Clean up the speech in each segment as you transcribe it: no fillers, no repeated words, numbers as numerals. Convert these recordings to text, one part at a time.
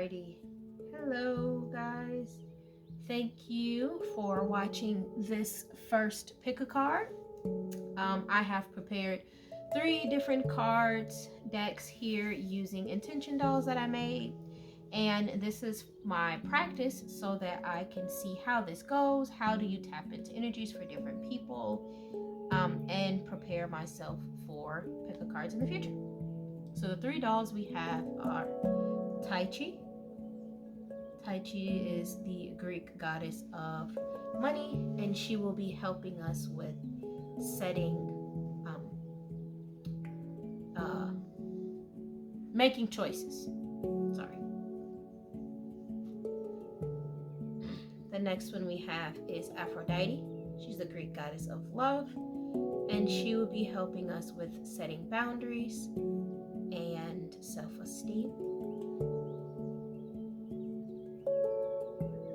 Alrighty. Hello, guys. Thank you for watching this first pick a card. I have prepared 3 different cards decks here using intention dolls that I made. And this is my practice so that I can see how this goes. How do you tap into energies for different people? And prepare myself for pick a cards in the future. So the 3 dolls we have are Tai Chi. Tai Chi is the Greek goddess of money, and she will be helping us with setting, making choices. Sorry. The next one we have is Aphrodite. She's the Greek goddess of love, and she will be helping us with setting boundaries and self-esteem.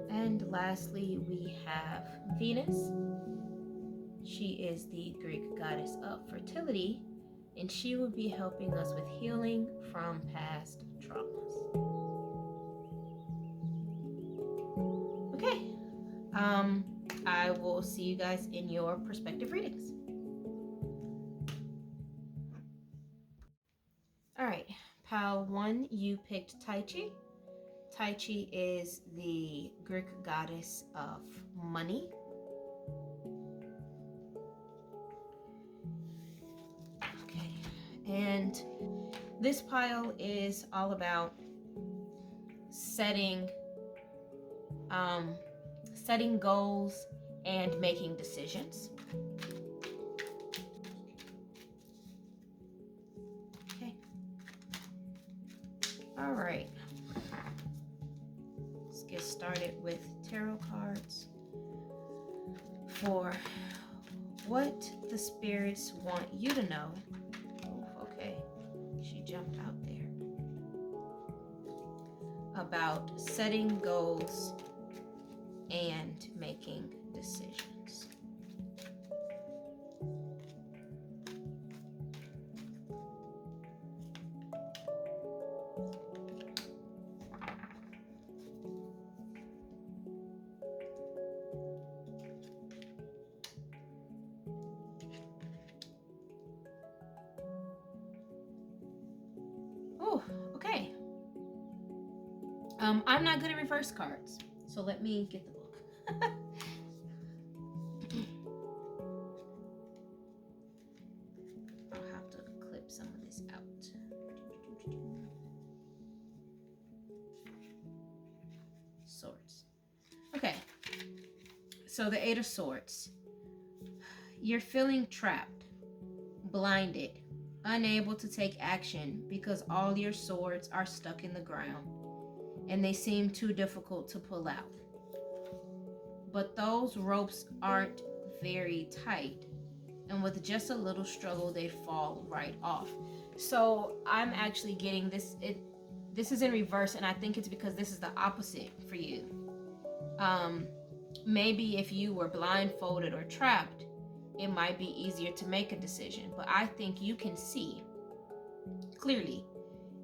And lastly, we have Venus. She is the Greek goddess of fertility, and she will be helping us with healing from past traumas. Okay, I will see you guys in your perspective readings. All right, pile 1, you picked Tai Chi. Tai Chi is the Greek goddess of money. Okay, and this pile is all about setting goals and making decisions. Okay. All right. Let's get started with tarot cards for what the spirits want you to know. Oh, okay, she jumped out there. About setting goals and making decisions. Oh, okay. I'm not good at reverse cards, so let me get the book. I'll have to clip some of this out. Swords. Okay, so the 8 of Swords. You're feeling trapped, blinded, unable to take action because all your swords are stuck in the ground and they seem too difficult to pull out. But those ropes aren't very tight, and with just a little struggle they'd fall right off. So I'm actually getting this, this is in reverse, and I think it's because this is the opposite for you. Maybe if you were blindfolded or trapped, it might be easier to make a decision, but I think you can see clearly,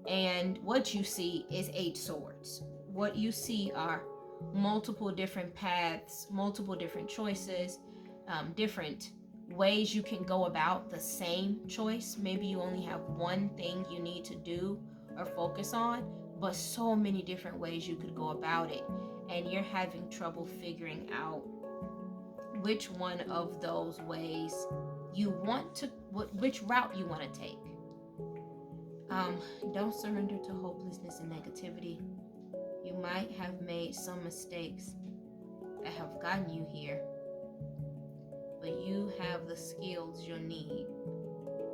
and what you see is 8 swords. What you see are multiple different paths, multiple different choices, different ways you can go about the same choice. Maybe you only have one thing you need to do or focus on, but so many different ways you could go about it, and you're having trouble figuring out which one of those ways you want to, which route you want to take. Don't surrender to hopelessness and negativity. You might have made some mistakes that have gotten you here, but you have the skills you'll need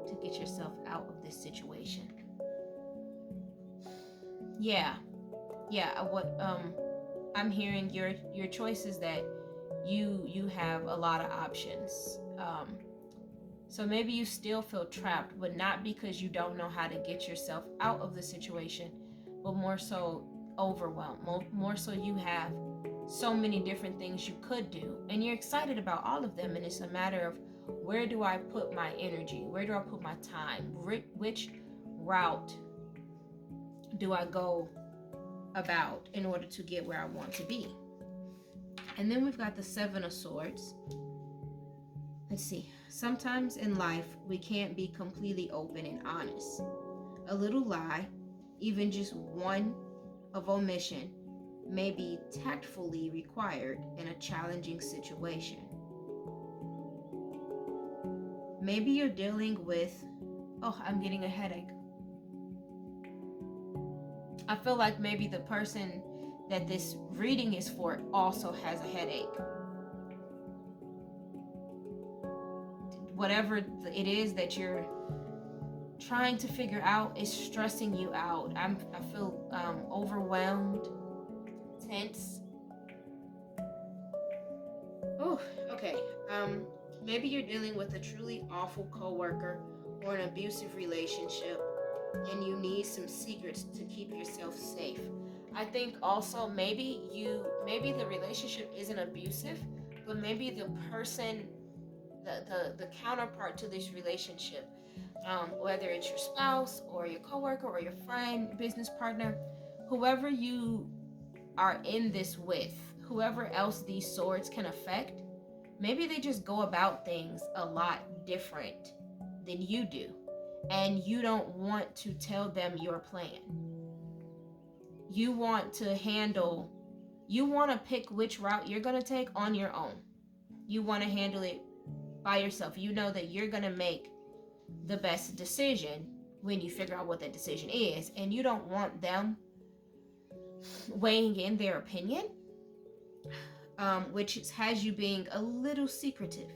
to get yourself out of this situation. Yeah, what I'm hearing, your choice is that you have a lot of options. So maybe you still feel trapped, but not because you don't know how to get yourself out of the situation, but more so overwhelmed. More so you have so many different things you could do, and you're excited about all of them, and it's a matter of, where do I put my energy? Where do I put my time? Which route do I go about in order to get where I want to be. And then we've got the Seven of Swords. Let's see. Sometimes in life, we can't be completely open and honest. A little lie, even just one of omission, may be tactfully required in a challenging situation. Maybe you're dealing with, oh, I'm getting a headache. I feel like maybe the person that this reading is for also has a headache. Whatever it is that you're trying to figure out is stressing you out. I feel overwhelmed, tense. Oh, okay. Maybe you're dealing with a truly awful coworker or an abusive relationship, and you need some secrets to keep yourself safe. I think also maybe the relationship isn't abusive, but maybe the person, the counterpart to this relationship, whether it's your spouse or your coworker or your friend, business partner, whoever you are in this with, whoever else these swords can affect, maybe they just go about things a lot different than you do, and you don't want to tell them your plan. You want to pick which route you're going to take on your own. You want to handle it by yourself. You know that you're going to make the best decision when you figure out what that decision is, and you don't want them weighing in their opinion, which has you being a little secretive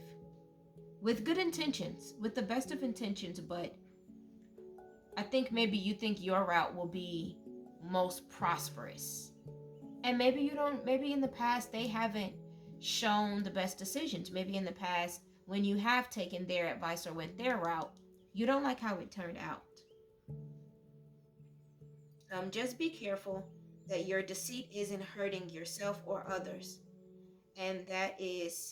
with good intentions, with the best of intentions, but I think maybe you think your route will be most prosperous. And maybe you don't, maybe in the past they haven't shown the best decisions. Maybe in the past, when you have taken their advice or went their route, you don't like how it turned out. Just be careful that your deceit isn't hurting yourself or others, and that it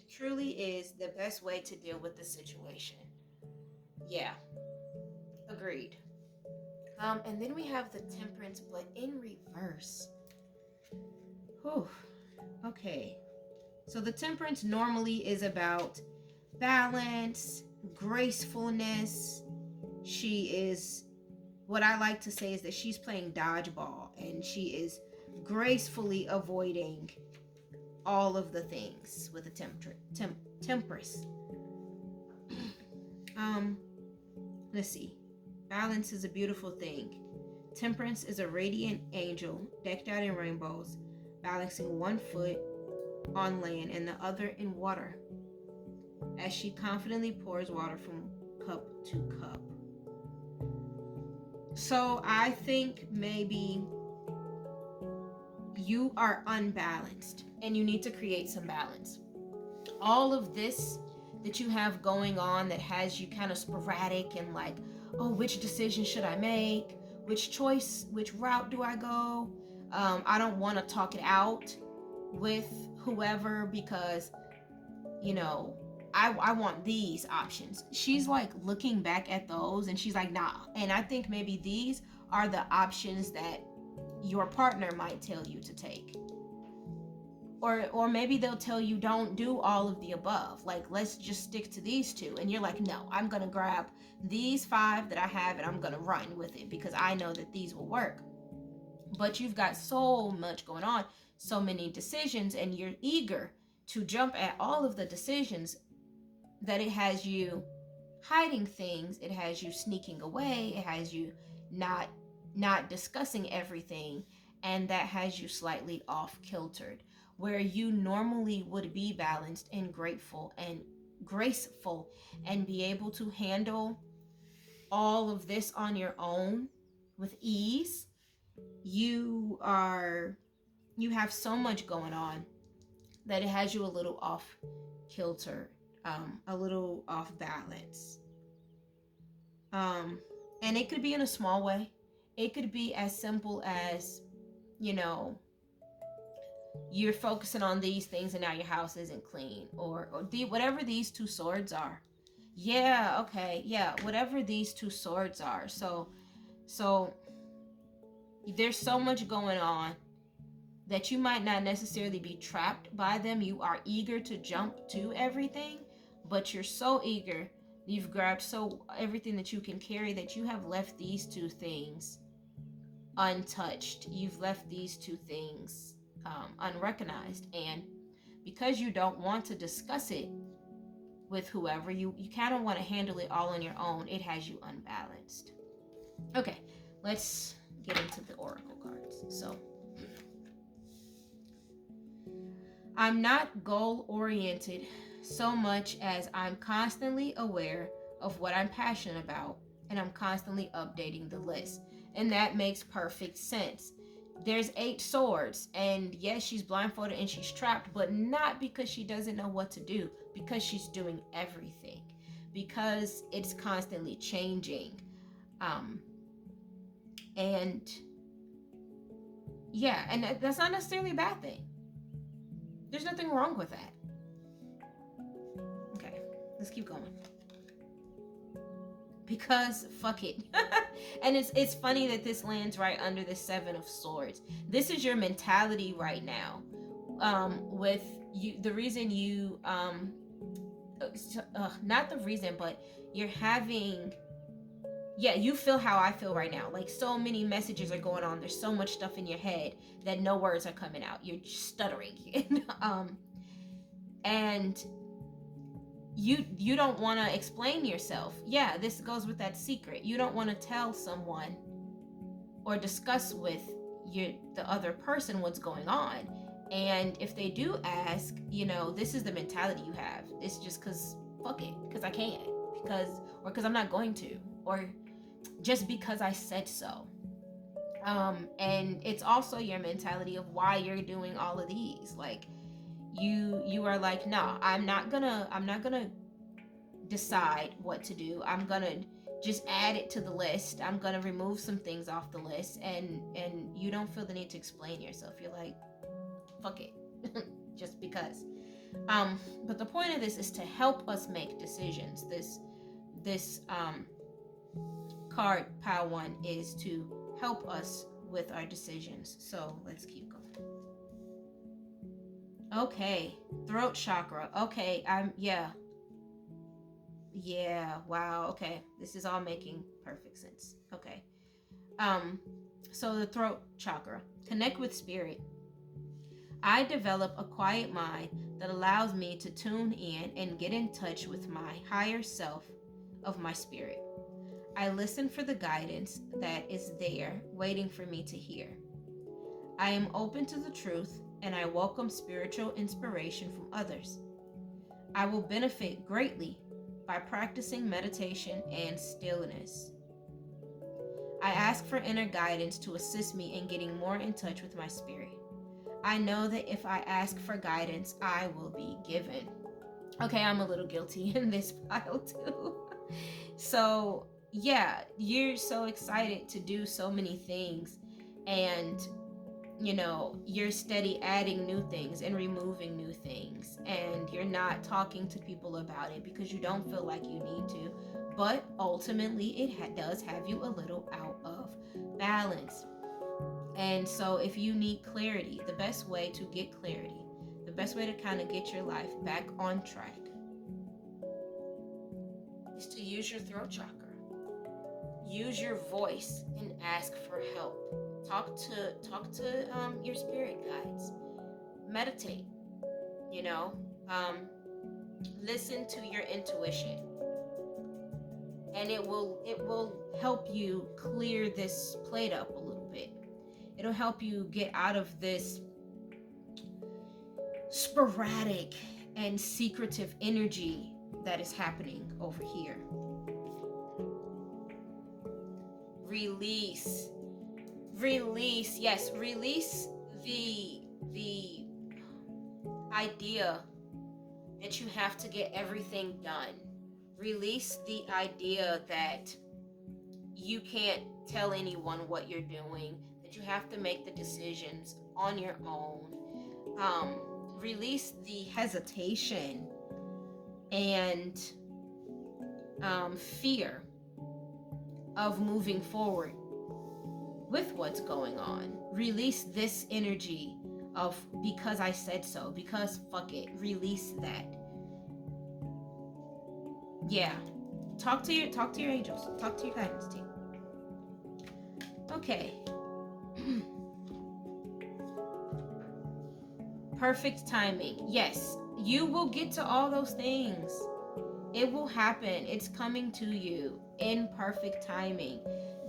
truly is the best way to deal with the situation. Yeah, agreed. And then we have the Temperance, but in reverse. Whew. Okay. So the Temperance normally is about balance, gracefulness. She is, what I like to say is that she's playing dodgeball, and she is gracefully avoiding all of the things with the Temperance. Let's see. Balance is a beautiful thing. Temperance is a radiant angel decked out in rainbows, balancing one foot on land and the other in water, as she confidently pours water from cup to cup. So I think maybe you are unbalanced and you need to create some balance. All of this that you have going on that has you kind of sporadic and like, oh, which decision should I make? Which route do I go? I don't want to talk it out with whoever because, I want these options. She's like looking back at those and she's like, nah. And I think maybe these are the options that your partner might tell you to take. Or maybe they'll tell you don't do all of the above. Like, let's just stick to these two. And you're like, no, I'm going to grab these 5 that I have and I'm going to run with it because I know that these will work. But you've got so much going on, so many decisions, and you're eager to jump at all of the decisions that it has you hiding things. It has you sneaking away. It has you not discussing everything. And that has you slightly off kiltered, where you normally would be balanced and grateful and graceful and be able to handle all of this on your own with ease. You have so much going on that it has you a little off kilter, a little off balance. And it could be in a small way. It could be as simple as, you're focusing on these things and now your house isn't clean, or whatever these 2 swords are. Yeah, okay. Yeah, whatever these 2 swords are. So There's so much going on that you might not necessarily be trapped by them. You are eager to jump to everything, but you're so eager, you've grabbed so everything that you can carry, that you have left these two things untouched. You've left these two things unrecognized, and because you don't want to discuss it with whoever, you kind of want to handle it all on your own. It has you unbalanced. Okay, let's get into the oracle cards. So I'm not goal oriented so much as I'm constantly aware of what I'm passionate about, and I'm constantly updating the list. And that makes perfect sense. There's 8 swords, and yes, she's blindfolded and she's trapped, but not because she doesn't know what to do, because she's doing everything, because it's constantly changing. And yeah, and that's not necessarily a bad thing. There's nothing wrong with that. Okay, let's keep going. Because fuck it. And it's funny that this lands right under the 7 of Swords. This is your mentality right now. With you, the reason you not the reason, but you're having, yeah, you feel how I feel right now. Like, so many messages are going on. There's so much stuff in your head that no words are coming out. You're stuttering. And you don't want to explain yourself. Yeah, this goes with that secret. You don't want to tell someone or discuss with the other person what's going on. And if they do ask, this is the mentality you have. It's just because fuck it, because I can't, because I'm not going to, or just because I said so. And it's also your mentality of why you're doing all of these. Like, you are like, no, I'm not gonna decide what to do. I'm gonna just add it to the list. I'm gonna remove some things off the list, and you don't feel the need to explain yourself. You're like, fuck it. Just because. But the point of this is to help us make decisions. This card, Pile 1, is to help us with our decisions. So let's keep going. Okay, throat chakra. Okay, yeah, wow. Okay, this is all making perfect sense. Okay, so the throat chakra, connect with spirit. I develop a quiet mind that allows me to tune in and get in touch with my higher self of my spirit. I listen for the guidance that is there waiting for me to hear. I am open to the truth, and I welcome spiritual inspiration from others. I will benefit greatly by practicing meditation and stillness. I ask for inner guidance to assist me in getting more in touch with my spirit. I know that if I ask for guidance, I will be given. Okay, I'm a little guilty in this pile too. So yeah, you're so excited to do so many things, and you're steady adding new things and removing new things, and you're not talking to people about it because you don't feel like you need to, but ultimately it does have you a little out of balance. And so if you need clarity, the best way to get clarity, the best way to kind of get your life back on track, is to use your throat chakra. Use your voice and ask for help. Talk to your spirit guides. Meditate. Listen to your intuition, and it will help you clear this plate up a little bit. It'll help you get out of this sporadic and secretive energy that is happening over here. Release, yes, release the idea that you have to get everything done. Release the idea that you can't tell anyone what you're doing, that you have to make the decisions on your own. Release the hesitation and fear of moving forward with what's going on. Release this energy of because I said so, because fuck it. Release that. Yeah. Talk to your angels. Talk to your guidance team. Okay. Perfect timing. Yes, you will get to all those things. It will happen. It's coming to you in perfect timing.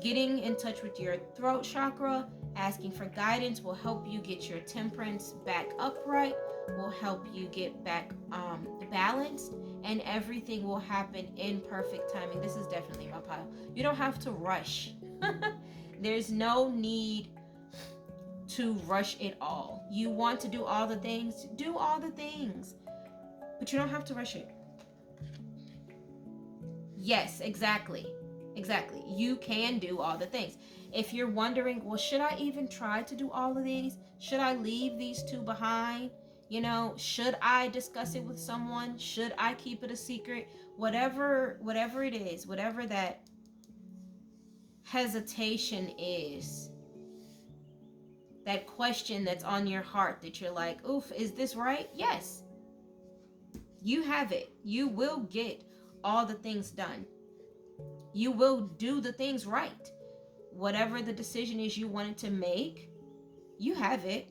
Getting in touch with your throat chakra, asking for guidance will help you get your temperance back upright, will help you get back balanced, and everything will happen in perfect timing. This is definitely my pile. You don't have to rush. There's no need to rush it all. You want to do all the things, do all the things, but you don't have to rush it. Yes, exactly. You can do all the things. If you're wondering, well, should I even try to do all of these? Should I leave these two behind? You know, should I discuss it with someone? Should I keep it a secret? Whatever it is, whatever that hesitation is, that question that's on your heart that you're like, oof, is this right? Yes, you have it. You will get all the things done. You will do the things right. Whatever the decision is you wanted to make, you have it.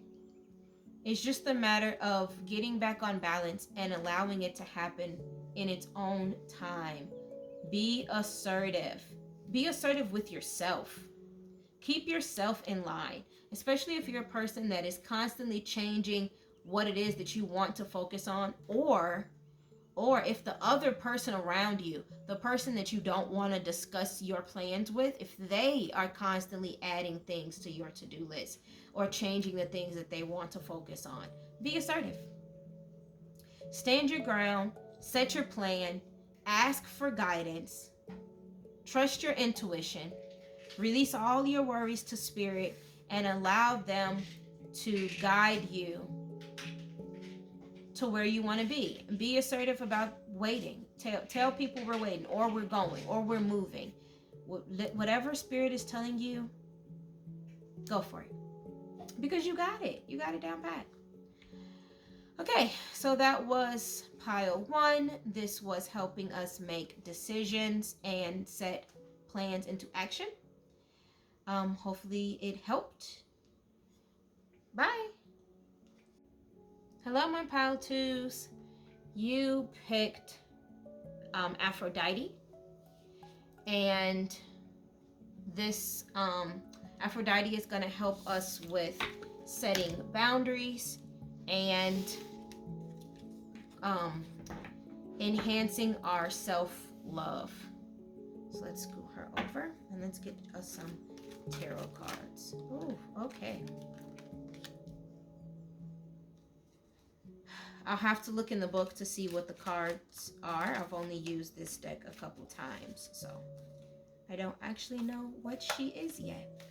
It's just a matter of getting back on balance and allowing it to happen in its own time. Be assertive. Be assertive with yourself. Keep yourself in line, especially if you're a person that is constantly changing what it is that you want to focus on, or if the other person around you, the person that you don't want to discuss your plans with, if they are constantly adding things to your to-do list or changing the things that they want to focus on. Be assertive. Stand your ground, set your plan, ask for guidance, trust your intuition, release all your worries to spirit, and allow them to guide you to where you want to be. Be assertive about waiting. Tell people we're waiting, or we're going, or we're moving. Whatever spirit is telling you, go for it. Because you got it. You got it down pat. Okay, so that was pile 1. This was helping us make decisions and set plans into action. Hopefully it helped. Bye. Hello, my pile 2s. You picked Aphrodite, and this Aphrodite is going to help us with setting boundaries and enhancing our self-love. So let's scoot her over and let's get us some tarot cards. Oh, okay. I'll have to look in the book to see what the cards are. I've only used this deck a couple times, so I don't actually know what she is yet.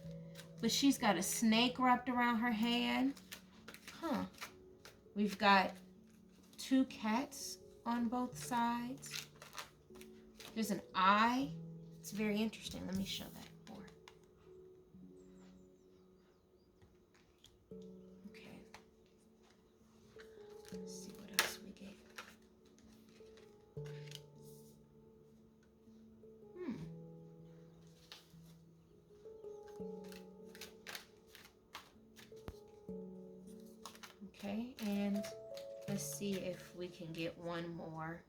But she's got a snake wrapped around her hand. Huh. We've got 2 cats on both sides. There's an eye. It's very interesting. Let me show that more. Okay. Let's see what else we get. Okay, and let's see if we can get one more.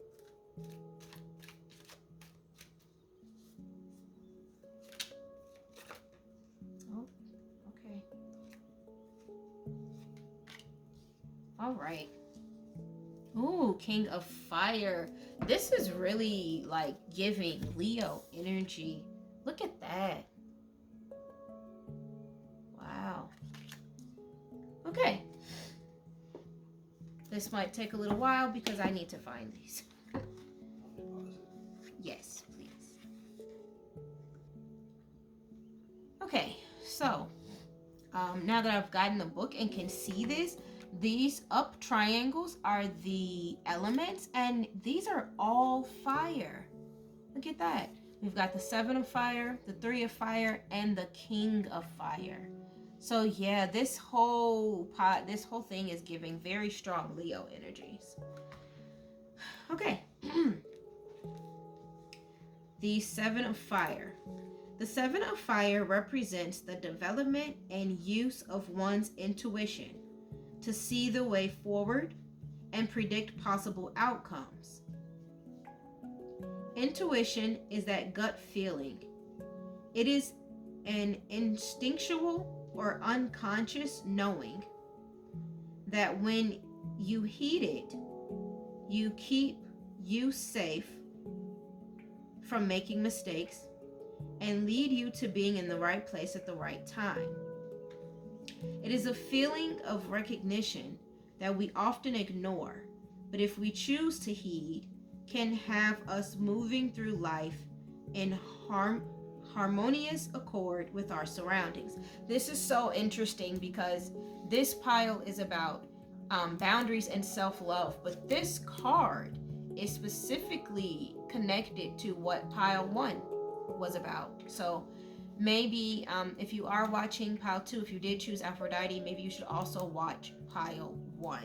Oh, okay. All right. Ooh, King of Fire. This is really like giving Leo energy. Look at that. Wow. Okay. This might take a little while because I need to find these. Yes, please. Okay, so now that I've gotten the book and can see this, these up triangles are the elements, and these are all fire. Look at that. We've got the 7 of fire, the 3 of fire, and the King of fire. So yeah, this whole thing is giving very strong Leo energies. Okay. The 7 of fire. The 7 of fire represents the development and use of one's intuition to see the way forward and predict possible outcomes. Intuition is that gut feeling. It is an instinctual or unconscious knowing that when you heed it, you keep you safe from making mistakes and lead you to being in the right place at the right time. It is a feeling of recognition that we often ignore, but if we choose to heed, can have us moving through life in harmonious accord with our surroundings. This is so interesting because this pile is about boundaries and self-love, but this card is specifically connected to what pile 1 was about. So maybe if you are watching pile 2, if you did choose Aphrodite, maybe you should also watch pile 1.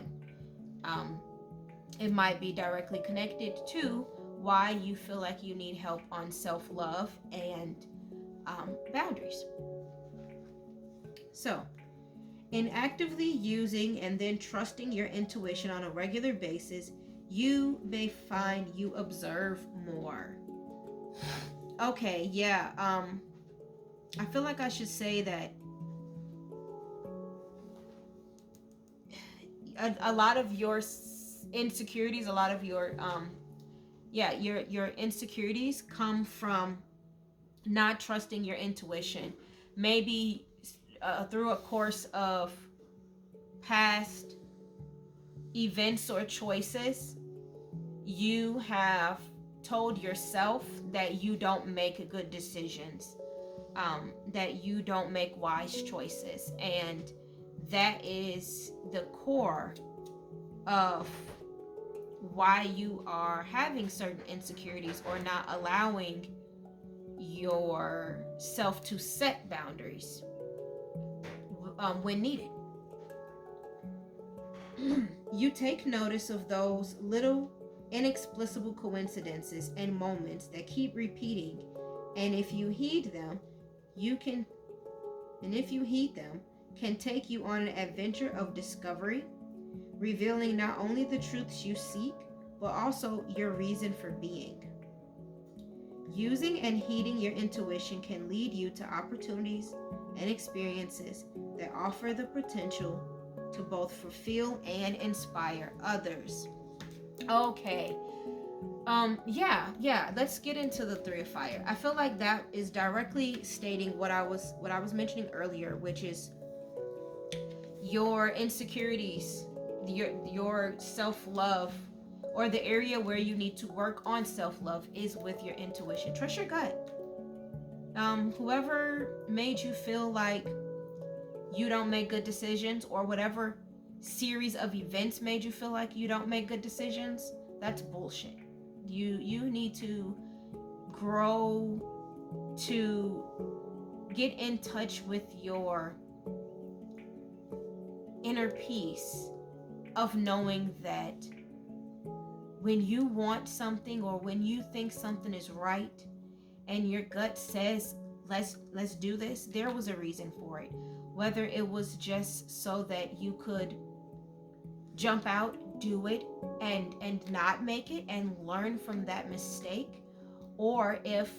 It might be directly connected to why you feel like you need help on self-love and boundaries. So, in actively using and then trusting your intuition on a regular basis, you may find you observe more. Okay, yeah. I feel like I should say that a lot of your insecurities, a lot of your your insecurities come from not trusting your intuition. Maybe through a course of past events or choices, you have told yourself that you don't make good decisions, that you don't make wise choices, and that is the core of why you are having certain insecurities or not allowing yourself to set boundaries when needed. You take notice of those little inexplicable coincidences and moments that keep repeating, and if you heed them, can take you on an adventure of discovery, revealing not only the truths you seek, but also your reason for being. Using and heeding your intuition can lead you to opportunities and experiences that offer the potential to both fulfill and inspire others. Okay. Let's get into the 3 of fire. I feel like that is directly stating what I was mentioning earlier, which is your insecurities, your self-love, or the area where you need to work on self-love is with your intuition. Trust your gut. Whoever made you feel like you don't make good decisions, or whatever series of events made you feel like you don't make good decisions, that's bullshit. You need to grow to get in touch with your inner peace of knowing that when you want something, or when you think something is right and your gut says let's do this, there was a reason for it. Whether it was just so that you could jump out, do it, and not make it and learn from that mistake, or if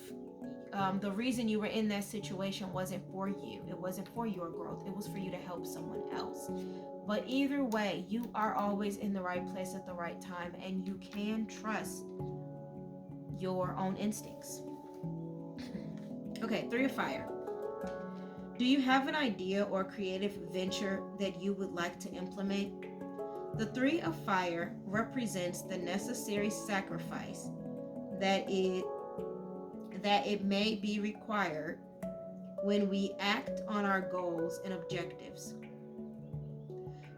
the reason you were in that situation wasn't for you, it wasn't for your growth, it was for you to help someone else. But either way, you are always in the right place at the right time, and you can trust your own instincts. Okay, 3 of fire. Do you have an idea or creative venture that you would like to implement? The 3 of fire represents the necessary sacrifice that it may be required when we act on our goals and objectives.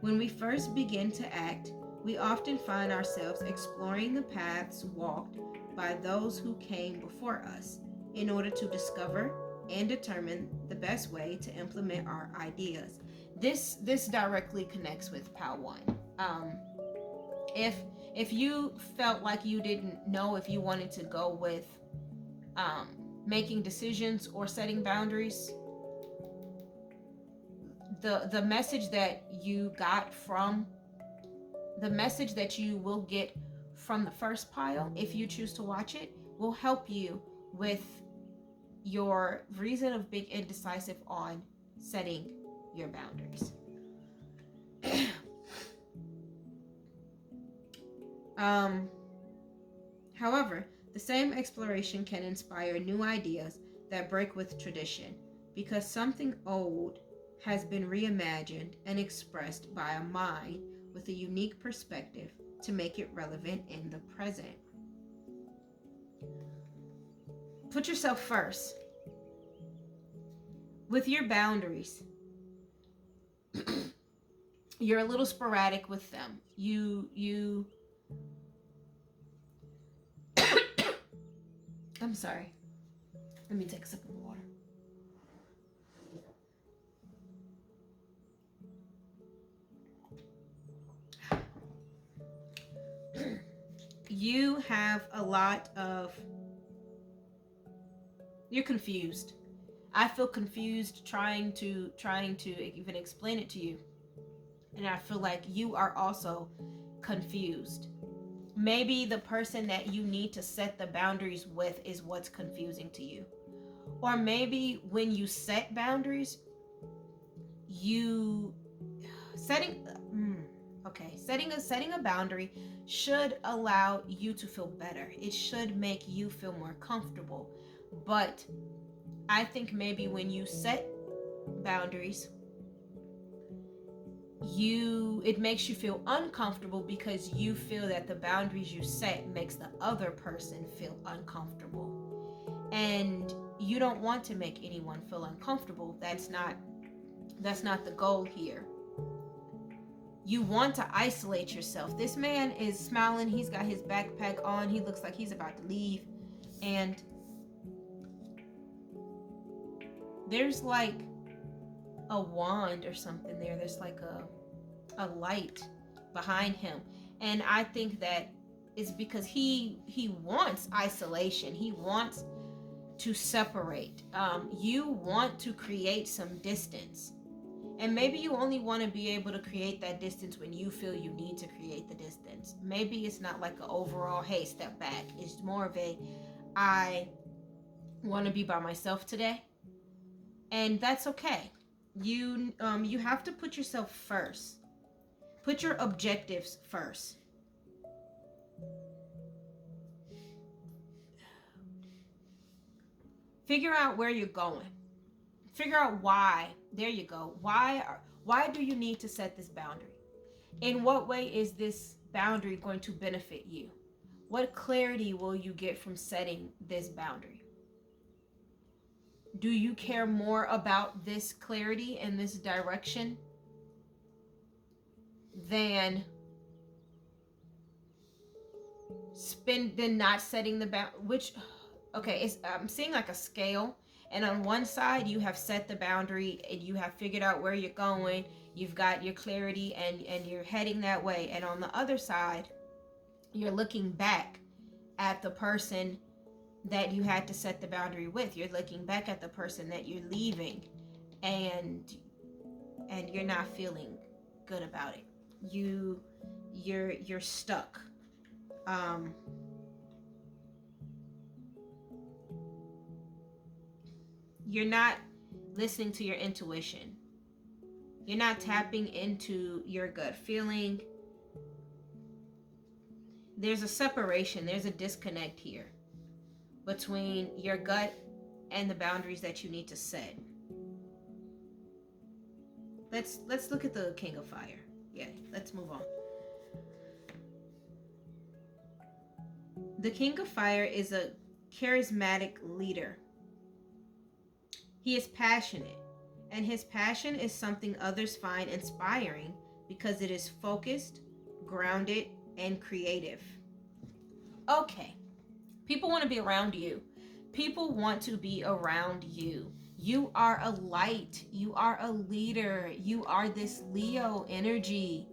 When we first begin to act, we often find ourselves exploring the paths walked by those who came before us, in order to discover and determine the best way to implement our ideas. This directly connects with POW 1. If you felt like you didn't know if you wanted to go with making decisions or setting boundaries, the message that you got from the message that you will get from the first pile, if you choose to watch it, will help you with your reason of being indecisive on setting your boundaries. However, the same exploration can inspire new ideas that break with tradition, because something old has been reimagined and expressed by a mind with a unique perspective to make it relevant in the present. Put yourself first. With your boundaries, you're a little sporadic with them. I'm sorry. Let me take a sip of water. You have a lot of... You're confused. I feel confused trying to even explain it to you. And I feel like you are also confused. Maybe the person that you need to set the boundaries with is what's confusing to you. Or maybe when you set boundaries, setting a boundary should allow you to feel better. It should make you feel more comfortable. But I think maybe when you set boundaries, it makes you feel uncomfortable because you feel that the boundaries you set makes the other person feel uncomfortable. And you don't want to make anyone feel uncomfortable. That's not the goal here. You want to isolate yourself. This man is smiling. He's got his backpack on. He looks like he's about to leave. And there's like a wand or something there. There's like a light behind him. And I think that it's because he wants isolation. He wants to separate. You want to create some distance. And maybe you only want to be able to create that distance when you feel you need to create the distance. Maybe it's not like an overall, hey, step back. It's more of a, I want to be by myself today. And that's okay. You have to put yourself first. Put your objectives first. Figure out where you're going. Figure out why. There you go. Why do you need to set this boundary? In what way is this boundary going to benefit you? What clarity will you get from setting this boundary? Do you care more about this clarity and this direction than not setting the boundary? I'm seeing like a scale. And on one side, you have set the boundary and you have figured out where you're going. You've got your clarity and you're heading that way. And on the other side, you're looking back at the person that you had to set the boundary with. You're looking back at the person that you're leaving, and you're not feeling good about it. You're stuck. You're not listening to your intuition. You're not tapping into your gut feeling. There's a separation. There's a disconnect here between your gut and the boundaries that you need to set. Let's look at the King of Fire. Yeah, let's move on. The King of Fire is a charismatic leader. He is passionate, and his passion is something others find inspiring because it is focused, grounded, and creative. Okay, people want to be around you People want to be around you. You are a light. You are a leader. You are this Leo energy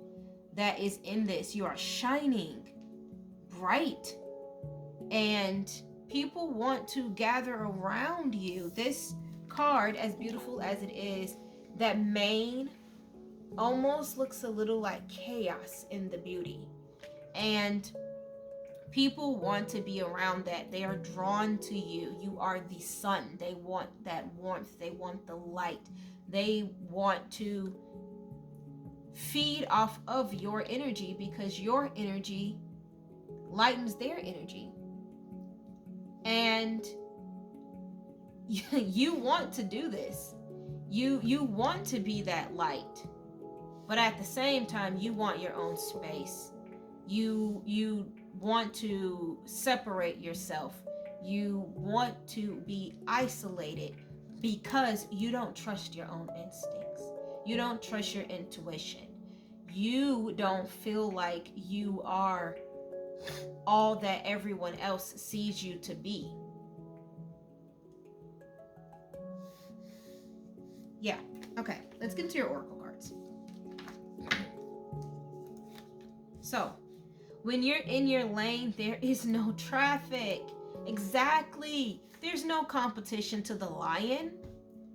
that is in this. You are shining bright. And people want to gather around you. This card, as beautiful as it is, that mane almost looks a little like chaos in the beauty. And people want to be around that. They are drawn to you. You are the sun. They want that warmth. They want the light. They want to feed off of your energy because your energy lightens their energy. And you want to do this. You want to be that light. But at the same time, you want your own space. You want to separate yourself. You want to be isolated because you don't trust your own instincts. You don't trust your intuition. You don't feel like you are all that everyone else sees you to be. Yeah, okay, let's get into your oracle cards. So, when you're in your lane, there is no traffic. Exactly. There's no competition to the lion.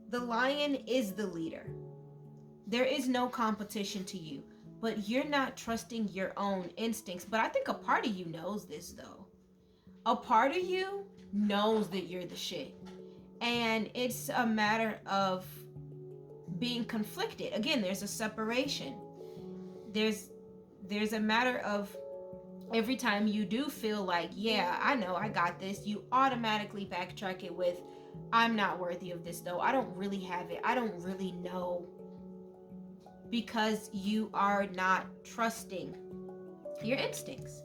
The lion is the leader. There is no competition to you, but you're not trusting your own instincts. But I think a part of you knows this, though. A part of you knows that you're the shit. And it's a matter of being conflicted. Again, there's a separation. There's a matter of every time you do feel like, yeah, I know, I got this, you automatically backtrack it with, I'm not worthy of this though. I don't really have it. I don't really know. Because you are not trusting your instincts.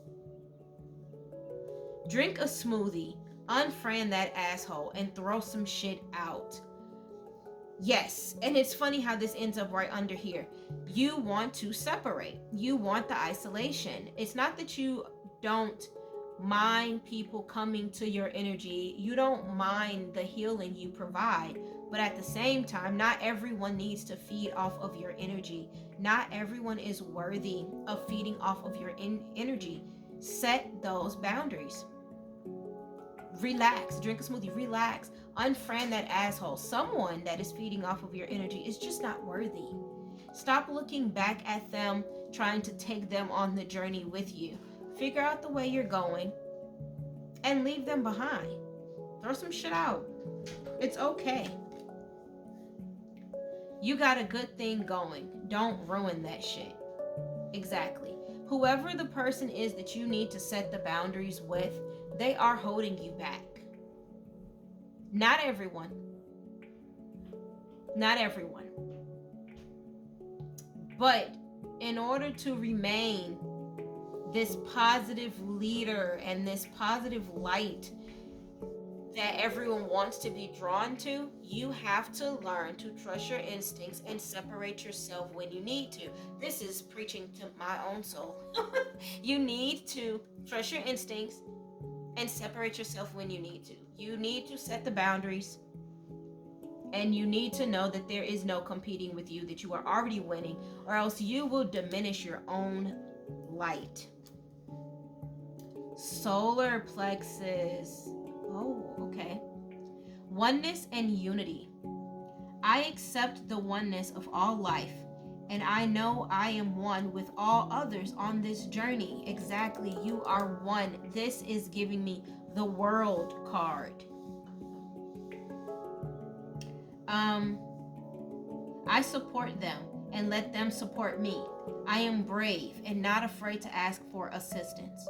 Drink a smoothie, unfriend that asshole, and throw some shit out. Yes, and it's funny how this ends up right under here. You want to separate. You want the isolation. It's not that you don't mind people coming to your energy. You don't mind the healing you provide. But at the same time, not everyone needs to feed off of your energy. Not everyone is worthy of feeding off of your energy. Set those boundaries. Relax. Drink a smoothie. Relax. Unfriend that asshole. Someone that is feeding off of your energy is just not worthy. Stop looking back at them, trying to take them on the journey with you. Figure out the way you're going and leave them behind. Throw some shit out. It's okay. You got a good thing going. Don't ruin that shit. Exactly. Whoever the person is that you need to set the boundaries with, they are holding you back. Not everyone. Not everyone. But in order to remain this positive leader and this positive light that everyone wants to be drawn to, you have to learn to trust your instincts and separate yourself when you need to. This is preaching to my own soul. You need to trust your instincts and separate yourself when you need to. You need to set the boundaries, and you need to know that there is no competing with you, that you are already winning, or else you will diminish your own light. Solar plexus. Oh, okay. Oneness and unity. I accept the oneness of all life, and I know I am one with all others on this journey. Exactly. You are one. This is giving me the World card. I support them and let them support me. I am brave and not afraid to ask for assistance.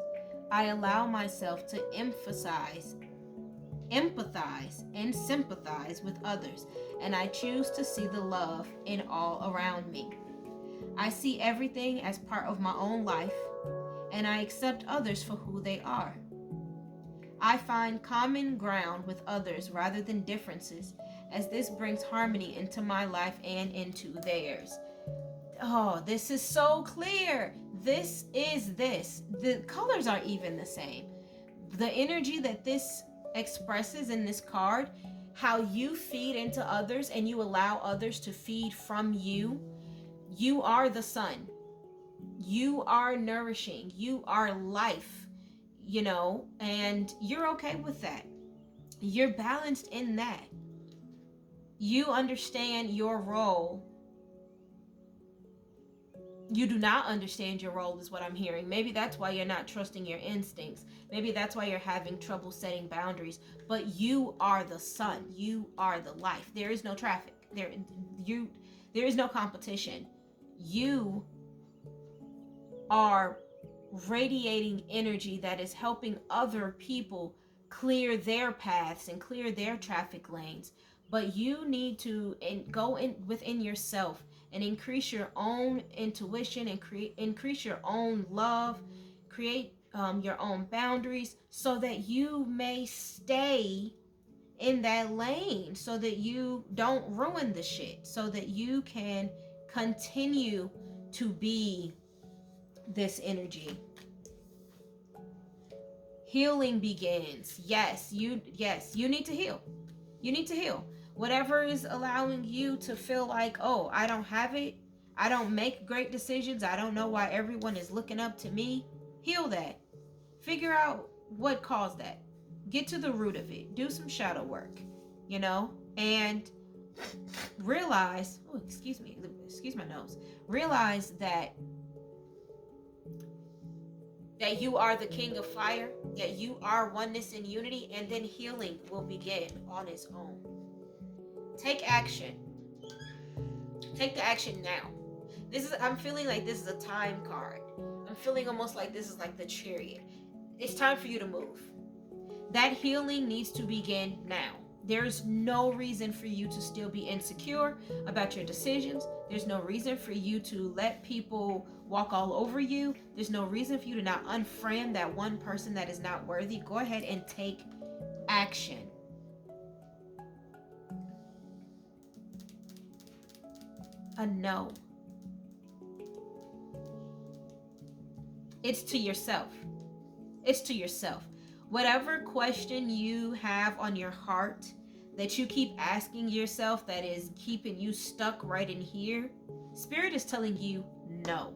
I allow myself to empathize, and sympathize with others, and I choose to see the love in all around me. I see everything as part of my own life, and I accept others for who they are. I find common ground with others rather than differences, as this brings harmony into my life and into theirs. Oh, this is so clear. The colors aren't even the same. The energy that this expresses in this card how you feed into others and you allow others to feed from you. You are the sun. You are nourishing. You are life, you know, and you're okay with that. You're balanced in that. You understand your role. You do not understand your role is what I'm hearing. Maybe that's why you're not trusting your instincts. Maybe that's why you're having trouble setting boundaries. But you are the sun. You are the life. There is no traffic. There is no competition. You are radiating energy that is helping other people clear their paths and clear their traffic lanes. But you need to go in within yourself and increase your own intuition and increase your own love, create your own boundaries so that you may stay in that lane, so that you don't ruin the shit, so that you can continue to be this energy. Healing begins. Yes, you need to heal. You need to heal. Whatever is allowing you to feel like, oh, I don't have it. I don't make great decisions. I don't know why everyone is looking up to me. Heal that. Figure out what caused that. Get to the root of it. Do some shadow work, you know, and realize, oh, excuse my nose. Realize that you are the king of fire, that you are oneness and unity, and then healing will begin on its own. Take action. Take the action now. I'm feeling like this is a time card. I'm feeling almost like this is like the Chariot. It's time for you to move. That healing needs to begin now. There's no reason for you to still be insecure about your decisions. There's no reason for you to let people walk all over you. There's no reason for you to not unfriend that one person that is not worthy. Go ahead and take action. A no. It's to yourself. It's to yourself. Whatever question you have on your heart that you keep asking yourself that is keeping you stuck right in here, Spirit is telling you no.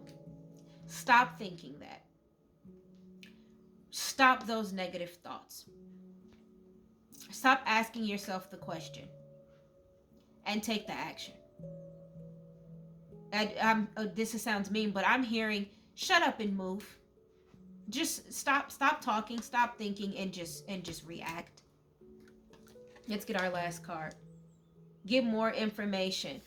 Stop thinking that. Stop those negative thoughts. Stop asking yourself the question and take the action. This sounds mean, but I'm hearing shut up and move. Just stop talking, stop thinking, and just react. Let's get our last card. Get more information.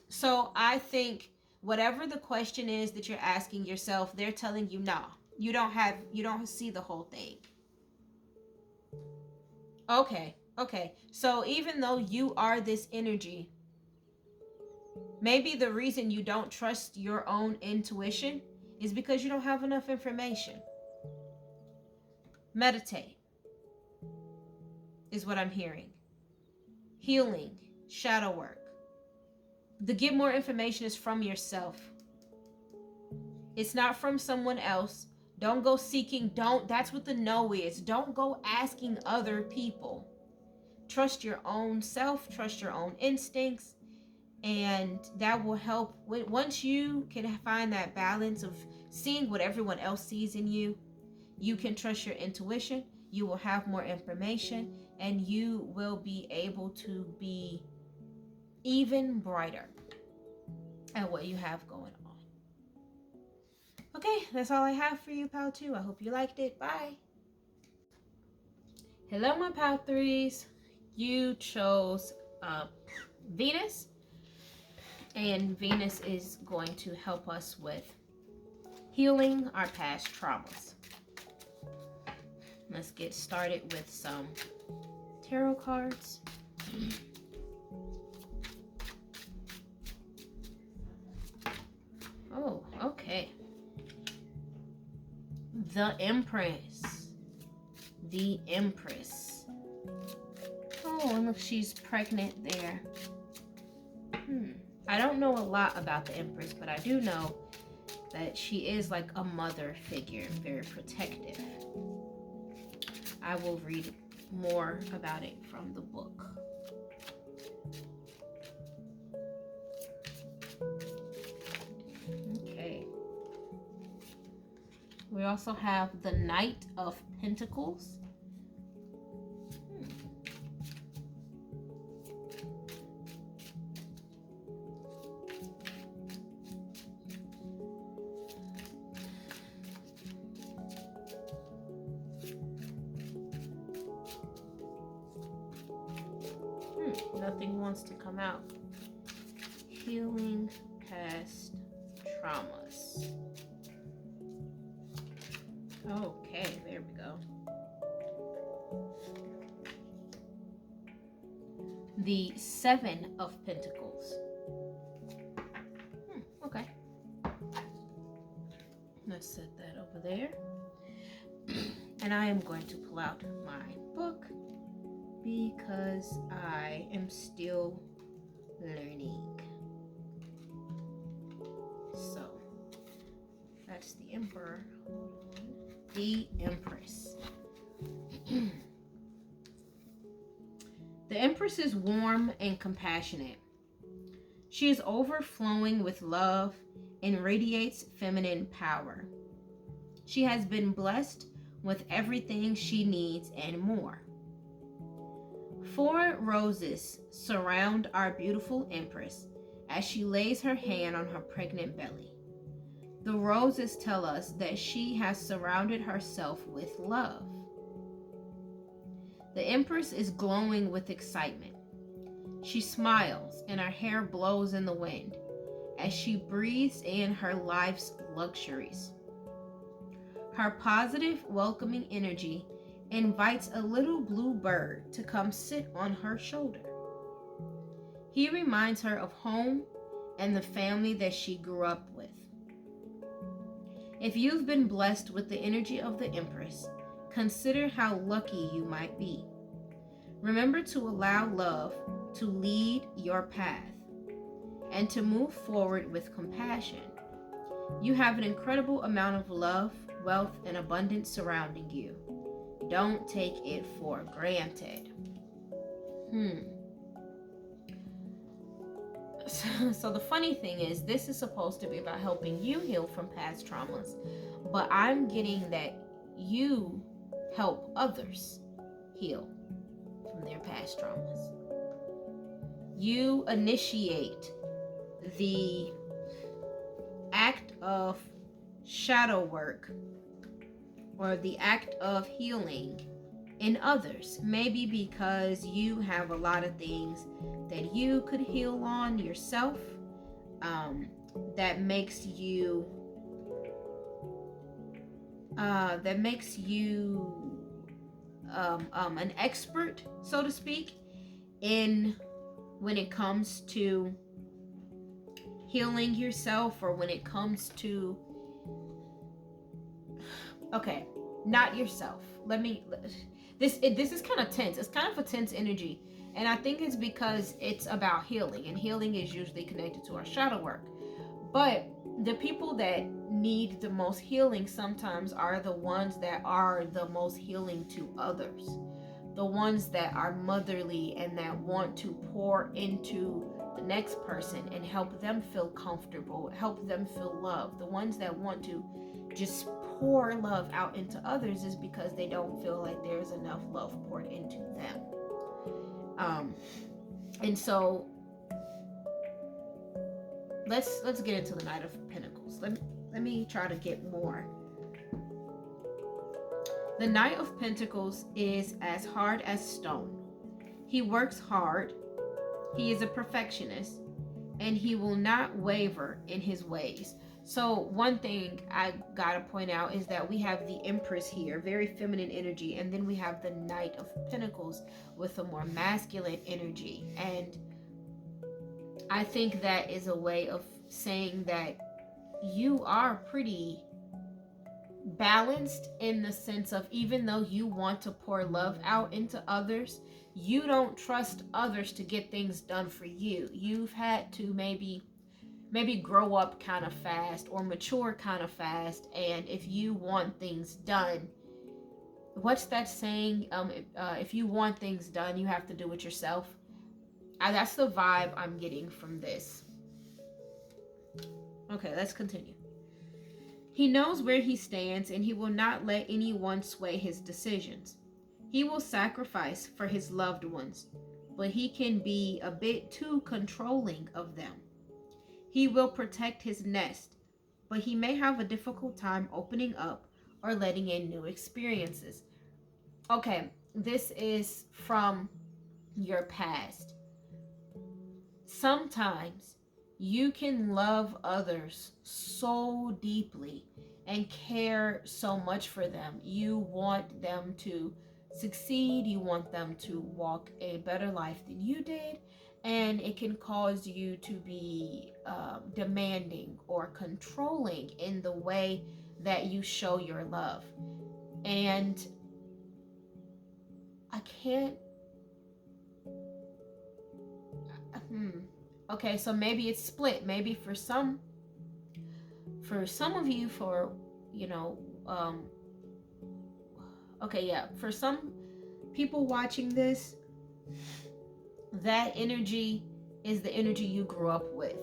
So I think whatever the question is that you're asking yourself, they're telling you, nah, you don't see the whole thing. Okay. So even though you are this energy, maybe the reason you don't trust your own intuition is because you don't have enough information. Meditate is what I'm hearing. Healing, shadow work. The get more information is from yourself. It's not from someone else. Don't go seeking. That's what the no is. Don't go asking other people. Trust your own self. Trust your own instincts. And that will help. Once you can find that balance of seeing what everyone else sees in you, you can trust your intuition. You will have more information, and you will be able to be even brighter at what you have going on. Okay, that's all I have for you, Pal 2. I hope you liked it. Bye. Hello, my Pal 3s. You chose Venus, and Venus is going to help us with healing our past traumas. Let's get started with some tarot cards. Oh, okay. The Empress. The Empress. Oh, and look, she's pregnant there. I don't know a lot about the Empress, but I do know that she is like a mother figure, very protective. I will read more about it from the book. Okay. We also have the Knight of Pentacles. Nothing wants to come out. Healing past traumas. Okay, there we go. The Seven of Pentacles. Okay. Let's set that over there. And I am going to pull out my book because I am still learning. So that's the Emperor. The Empress. The Empress is warm and compassionate. She is overflowing with love and radiates feminine power. She has been blessed with everything she needs and more. 4 roses surround our beautiful Empress as she lays her hand on her pregnant belly. The roses tell us that she has surrounded herself with love. The Empress is glowing with excitement. She smiles and her hair blows in the wind as she breathes in her life's luxuries. Her positive, welcoming energy invites a little blue bird to come sit on her shoulder. He reminds her of home and the family that she grew up with. If you've been blessed with the energy of the Empress, consider how lucky you might be. Remember to allow love to lead your path and to move forward with compassion. You have an incredible amount of love, wealth, and abundance surrounding you. Don't take it for granted. So the funny thing is, this is supposed to be about helping you heal from past traumas, but I'm getting that you help others heal from their past traumas. You initiate the act of shadow work or the act of healing in others, maybe because you have a lot of things that you could heal on yourself, that makes you an expert, so to speak, in when it comes to healing yourself, or when it comes to not yourself. This is kind of tense. It's kind of a tense energy, and I think it's because it's about healing, and healing is usually connected to our shadow work. But the people that need the most healing sometimes are the ones that are the most healing to others, the ones that are motherly and that want to pour into the next person and help them feel comfortable, help them feel loved. The ones that want to just pour love out into others is because they don't feel like there's enough love poured into them. And so let's get into the Knight of Pentacles. Let me try to get more. The Knight of Pentacles is as hard as stone. He works hard. He is a perfectionist, and he will not waver in his ways. So one thing I gotta point out is that we have the Empress here, very feminine energy, and then we have the Knight of Pentacles with a more masculine energy. And I think that is a way of saying that you are pretty balanced, in the sense of, even though you want to pour love out into others, you don't trust others to get things done for you. You've had to maybe grow up kind of fast or mature kind of fast, and if you want things done what's that saying? If you want things done, you have to do it yourself. That's the vibe I'm getting from this. Okay, let's continue. He knows where he stands, and he will not let anyone sway his decisions. He will sacrifice for his loved ones, but he can be a bit too controlling of them. He will protect his nest, but he may have a difficult time opening up or letting in new experiences. Okay, this is from your past. Sometimes you can love others so deeply and care so much for them. You want them to succeed, you want them to walk a better life than you did, and it can cause you to be demanding or controlling in the way that you show your love. And I can't. Okay, so maybe it's split. Maybe for some of you, for you know, okay, yeah, for some people watching this, that energy is the energy you grew up with.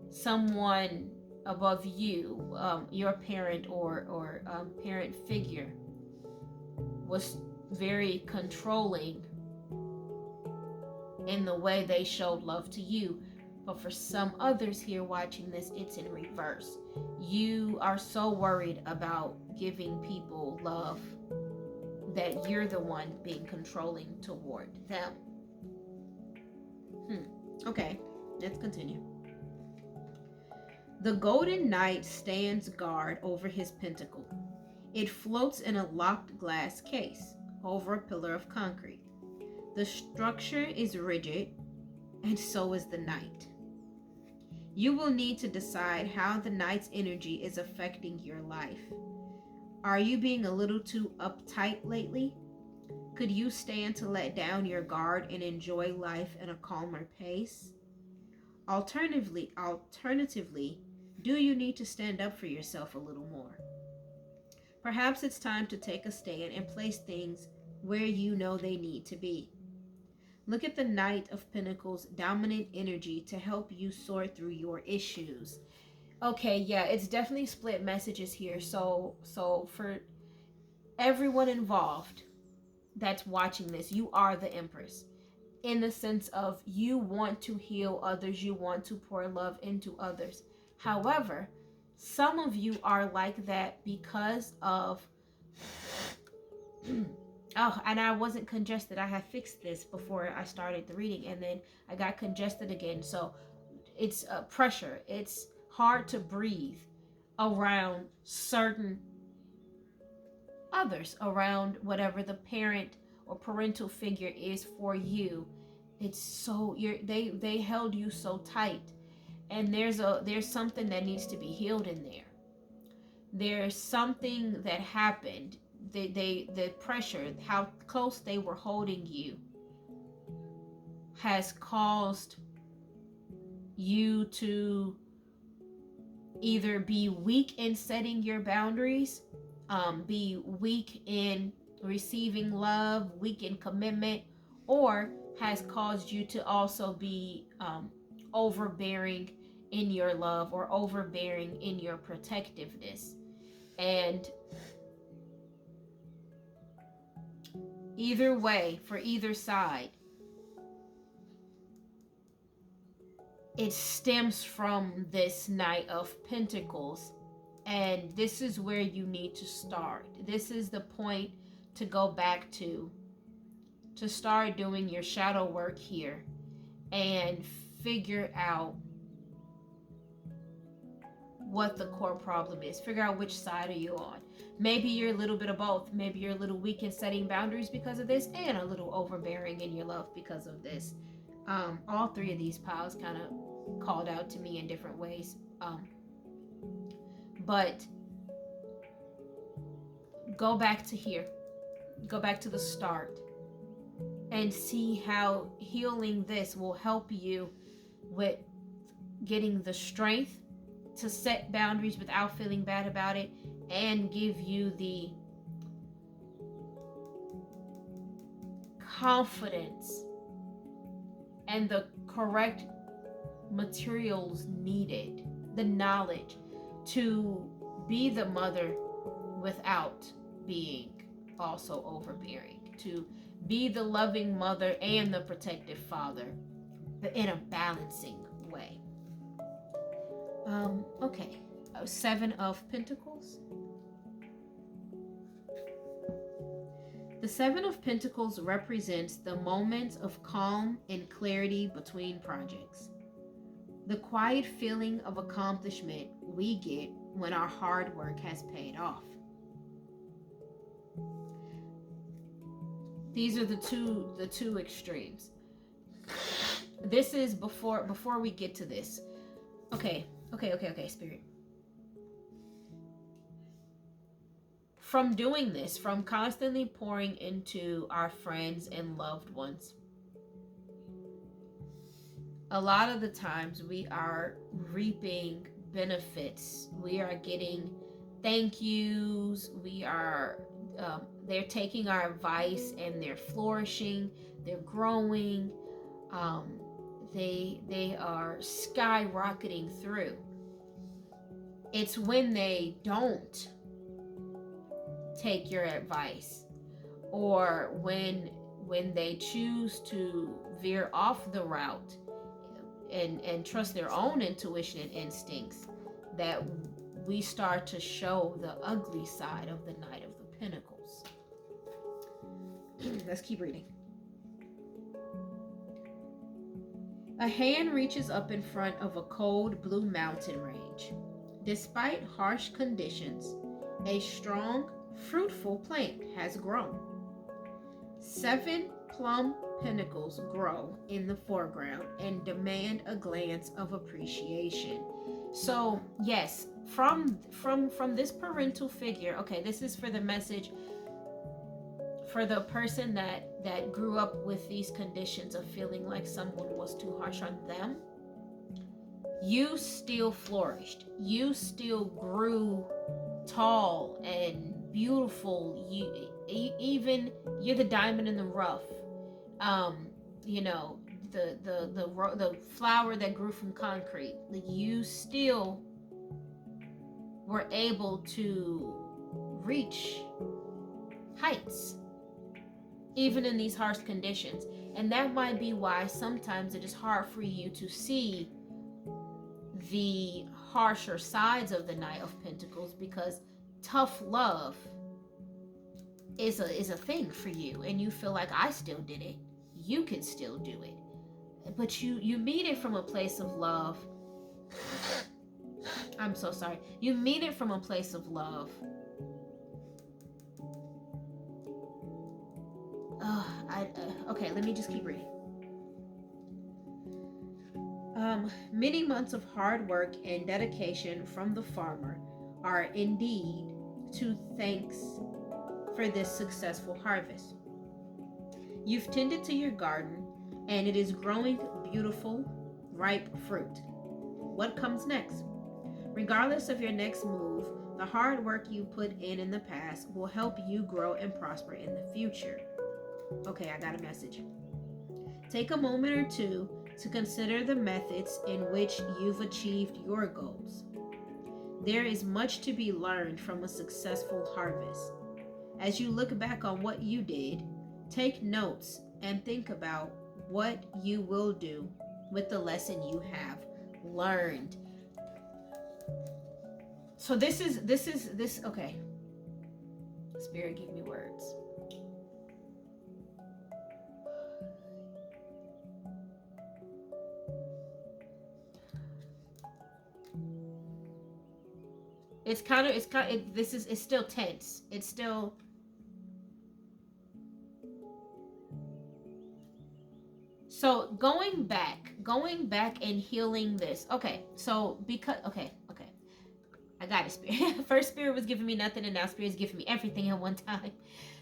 Someone above you, your parent or parent figure, was very controlling in the way they showed love to you. But for some others here watching this, it's in reverse. You are so worried about giving people love that you're the one being controlling toward them. Okay, let's continue. The golden knight stands guard over his pentacle. It floats in a locked glass case over a pillar of concrete. The structure is rigid, and so is the knight. You will need to decide how the knight's energy is affecting your life. Are you being a little too uptight lately? Could you stand to let down your guard and enjoy life at a calmer pace? Alternatively, do you need to stand up for yourself a little more? Perhaps it's time to take a stand and place things where you know they need to be. Look at the Knight of Pentacles' dominant energy to help you sort through your issues. Okay, yeah, it's definitely split messages here. So for everyone involved that's watching this, you are the Empress. In the sense of you want to heal others, you want to pour love into others. However, some of you are like that because of oh, and I wasn't congested. I had fixed this before I started the reading, and then I got congested again. So it's pressure. It's hard to breathe around certain others, around whatever the parent or parental figure is for you. It's so they held you so tight, and there's something that needs to be healed in there. There's something that happened. The pressure, how close they were holding you, has caused you to either be weak in setting your boundaries, be weak in receiving love, weak in commitment, or has caused you to also be overbearing in your love or overbearing in your protectiveness. And either way, for either side, it stems from this Knight of Pentacles. And this is where you need to start. This is the point to go back to start doing your shadow work here and figure out what the core problem is. Figure out which side are you on. Maybe you're a little bit of both. Maybe you're a little weak in setting boundaries because of this, and a little overbearing in your love because of this. All three of these piles kind of called out to me in different ways. But go back to here. Go back to the start and see how healing this will help you with getting the strength to set boundaries without feeling bad about it, and give you the confidence and the correct materials needed, the knowledge to be the mother without being also overbearing, to be the loving mother and the protective father, but in a balancing way. Okay, Seven of Pentacles. The Seven of Pentacles represents the moments of calm and clarity between projects. The quiet feeling of accomplishment we get when our hard work has paid off. These are the two extremes. This is before we get to this. Okay, Spirit. From doing this, from constantly pouring into our friends and loved ones, a lot of the times we are reaping benefits. We are getting thank yous. We are, they're taking our advice and they're flourishing. They're growing. They are skyrocketing through. It's when they don't take your advice, or when they choose to veer off the route and trust their own intuition and instincts, that we start to show the ugly side of the Knight of the Pentacles. Let's keep reading. A hand reaches up in front of a cold blue mountain range. Despite harsh conditions, a strong, fruitful plant has grown. 7 plum pinnacles grow in the foreground and demand a glance of appreciation. So yes, from this parental figure, okay, this is for the message for the person that grew up with these conditions of feeling like someone was too harsh on them. You still flourished. You still grew tall and beautiful. You're the diamond in the rough. You know, the flower that grew from concrete. You still were able to reach heights, even in these harsh conditions. And that might be why sometimes it is hard for you to see the harsher sides of the Knight of Pentacles, because tough love is a thing for you, and you feel like, I still did it, you can still do it. But you mean it from a place of love. I'm so sorry. You mean it from a place of love. Okay, let me just keep reading. Many months of hard work and dedication from the farmer are indeed to thanks for this successful harvest. You've tended to your garden, and it is growing beautiful, ripe fruit. What comes next? Regardless of your next move, the hard work you put in the past will help you grow and prosper in the future. Okay, I got a message. Take a moment or two to consider the methods in which you've achieved your goals. There is much to be learned from a successful harvest. As you look back on what you did, take notes and think about what you will do with the lesson you have learned. So this, okay. Spirit, give me words. It's still tense. It's still, so going back and healing this. Okay, so okay. I got it, Spirit. First Spirit was giving me nothing, and now Spirit is giving me everything at one time.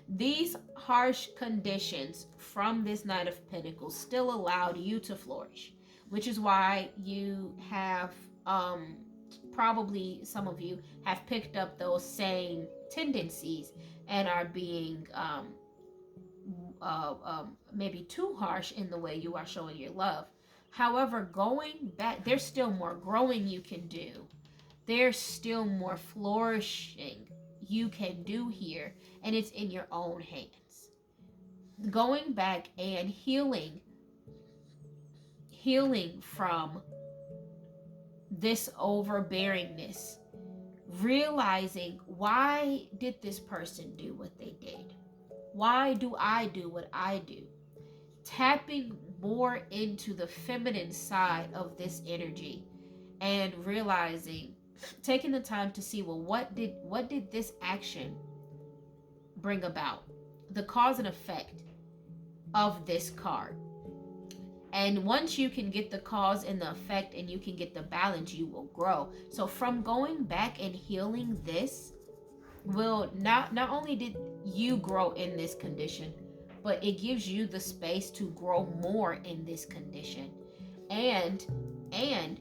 These harsh conditions from this Knight of Pentacles still allowed you to flourish, which is why you have, probably some of you have picked up those same tendencies and are being maybe too harsh in the way you are showing your love. However, going back, there's still more growing you can do. There's still more flourishing you can do here, and it's in your own hands. Going back and healing from this overbearingness, realizing, why did this person do what they did? Why do I do what I do? Tapping more into the feminine side of this energy and realizing, taking the time to see, well, what did this action bring about? The cause and effect of this card. And once you can get the cause and the effect and you can get the balance, you will grow. So from going back and healing this, will not only did you grow in this condition, but it gives you the space to grow more in this condition. And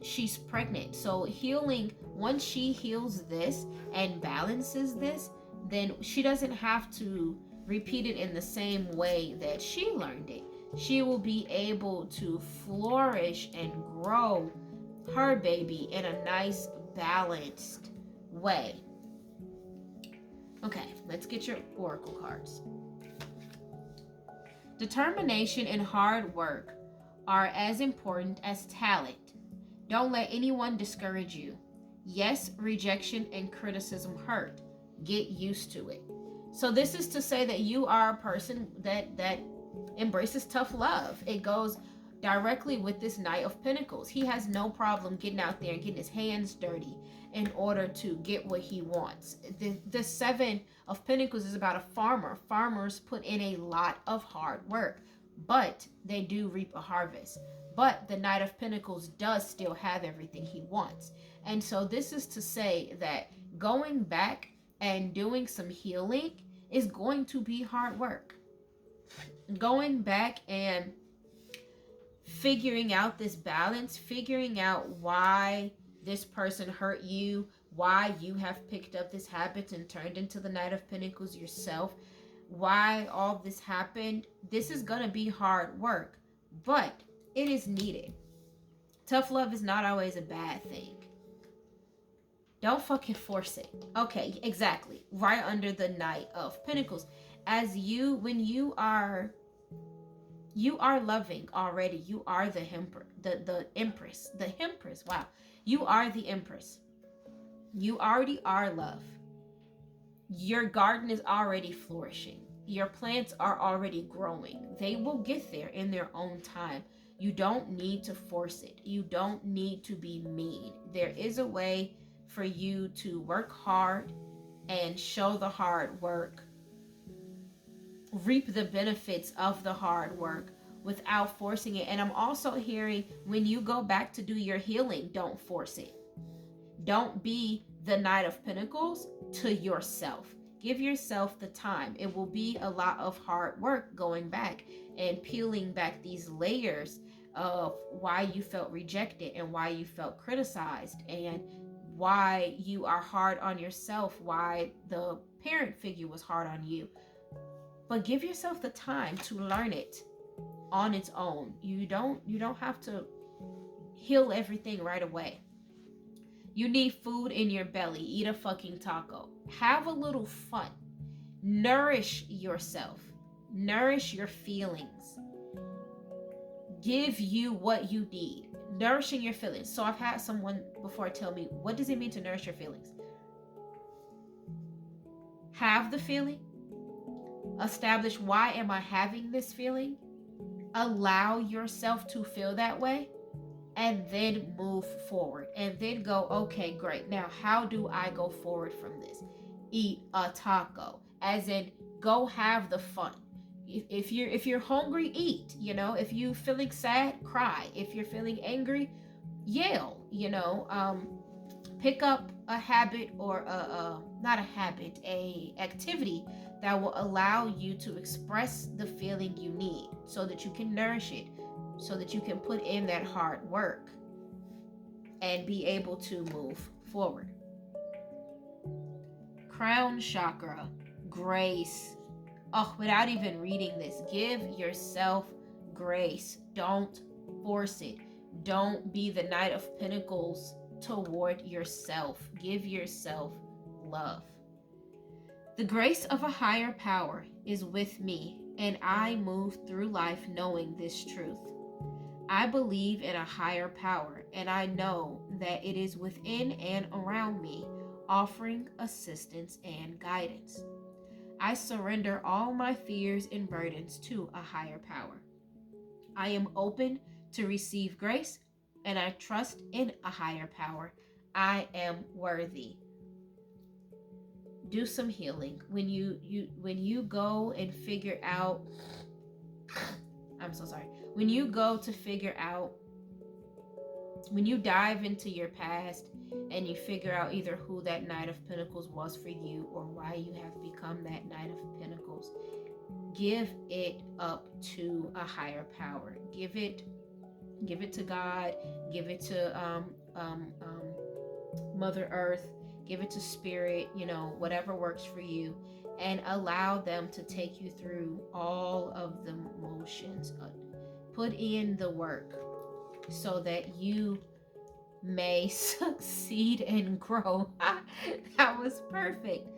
she's pregnant. So healing, once she heals this and balances this, then she doesn't have to repeat it in the same way that she learned it. She will be able to flourish and grow her baby in a nice, balanced way. Okay, let's get your oracle cards. Determination and hard work are as important as talent. Don't let anyone discourage you. Yes, rejection and criticism hurt. Get used to it. So this is to say that you are a person that embraces tough love. It goes directly with this Knight of Pentacles. He has no problem getting out there and getting his hands dirty in order to get what he wants. The Seven of Pentacles is about a farmer. Farmers put in a lot of hard work, but they do reap a harvest. But the Knight of Pentacles does still have everything he wants. And so this is to say that going back and doing some healing is going to be hard work. Going back and figuring out this balance, figuring out why this person hurt you, why you have picked up this habit and turned into the Knight of Pentacles yourself, why all this happened. This is going to be hard work, but it is needed. Tough love is not always a bad thing. Don't fucking force it. Okay, exactly. Right under the Knight of Pentacles. As you, when you are loving already. You are the Empress. The Empress. Wow. You are the Empress. You already are love. Your garden is already flourishing. Your plants are already growing. They will get there in their own time. You don't need to force it. You don't need to be mean. There is a way for you to work hard and show the hard work, reap the benefits of the hard work without forcing it. And I'm also hearing, when you go back to do your healing, don't force it. Don't be the Knight of Pentacles to yourself. Give yourself the time. It will be a lot of hard work going back and peeling back these layers of why you felt rejected and why you felt criticized and why you are hard on yourself, why the parent figure was hard on you. But give yourself the time to learn it on its own. You don't have to heal everything right away. You need food in your belly. Eat a fucking taco. Have a little fun. Nourish yourself. Nourish your feelings. Give you what you need. Nourishing your feelings. So I've had someone before tell me, what does it mean to nourish your feelings? Have the feeling. Establish, why am I having this feeling? Allow yourself to feel that way. And then move forward. And then go, okay, great. Now, how do I go forward from this? Eat a taco. As in, go have the fun. If you're hungry, eat. You know, if you're feeling sad, cry. If you're feeling angry, yell. You know, pick up a habit or not a habit, a activity that will allow you to express the feeling you need so that you can nourish it, so that you can put in that hard work and be able to move forward. Crown chakra, grace, without even reading this, give yourself grace. Don't force it. Don't be the Knight of Pentacles toward yourself. Give yourself love. The grace of a higher power is with me, and I move through life knowing this truth. I believe in a higher power, and I know that it is within and around me, offering assistance and guidance. I surrender all my fears and burdens to a higher power. I am open to receive grace, and I trust in a higher power. I am worthy. Do some healing. When you go and figure out, I'm so sorry. When you go to figure out, when you dive into your past and you figure out either who that Knight of Pentacles was for you or why you have become that Knight of Pentacles, give it up to a higher power. Give it to God. Give it to Mother Earth. Give it to Spirit. Whatever works for you, and allow them to take you through all of the motions. Put in the work so that you may succeed and grow. That was perfect.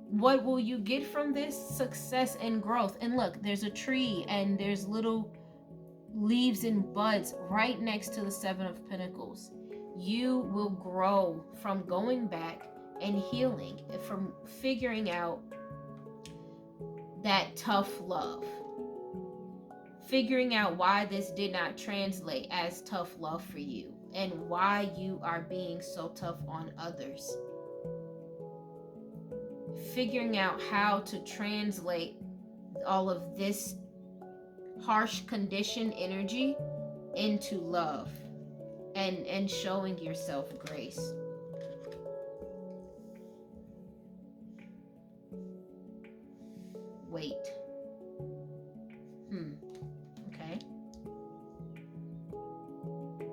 What will you get from this? Success and growth. And look, there's a tree and there's little leaves and buds right next to the Seven of Pentacles. You will grow from going back and healing, from figuring out that tough love, figuring out why this did not translate as tough love for you and why you are being so tough on others. Figuring out how to translate all of this harsh condition energy into love and showing yourself grace. Wait. Okay.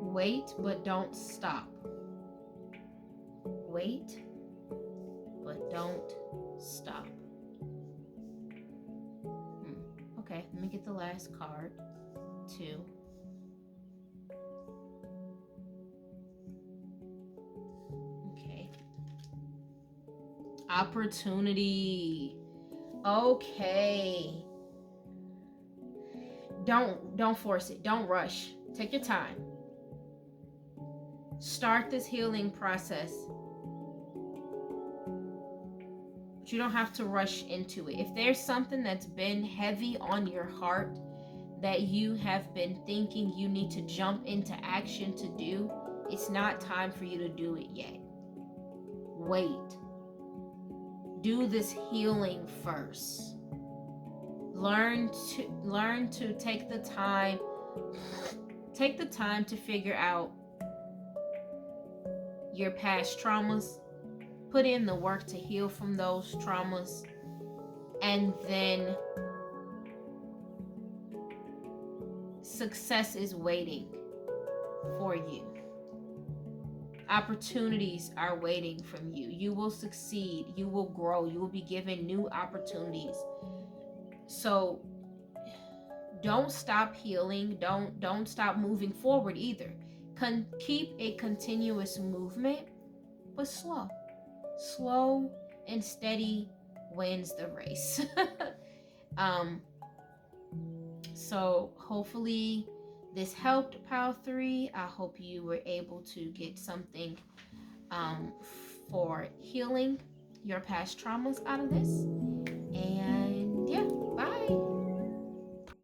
Wait, but don't stop. Wait, but don't stop. Okay, let me get the last card. 2. Okay. Opportunity. Okay. Don't force it. Don't rush. Take your time. Start this healing process. But you don't have to rush into it. If there's something that's been heavy on your heart that you have been thinking you need to jump into action to do, it's not time for you to do it yet. Wait. Do this healing first. Learn to take the time to figure out your past traumas. Put in the work to heal from those traumas, and then success is waiting for you. Opportunities are waiting from you. You will succeed. You will grow. You will be given new opportunities. So don't stop healing. Don't stop moving forward either. Keep a continuous movement, but slow. Slow and steady wins the race. So hopefully this helped, Pile 3. I hope you were able to get something for healing your past traumas out of this.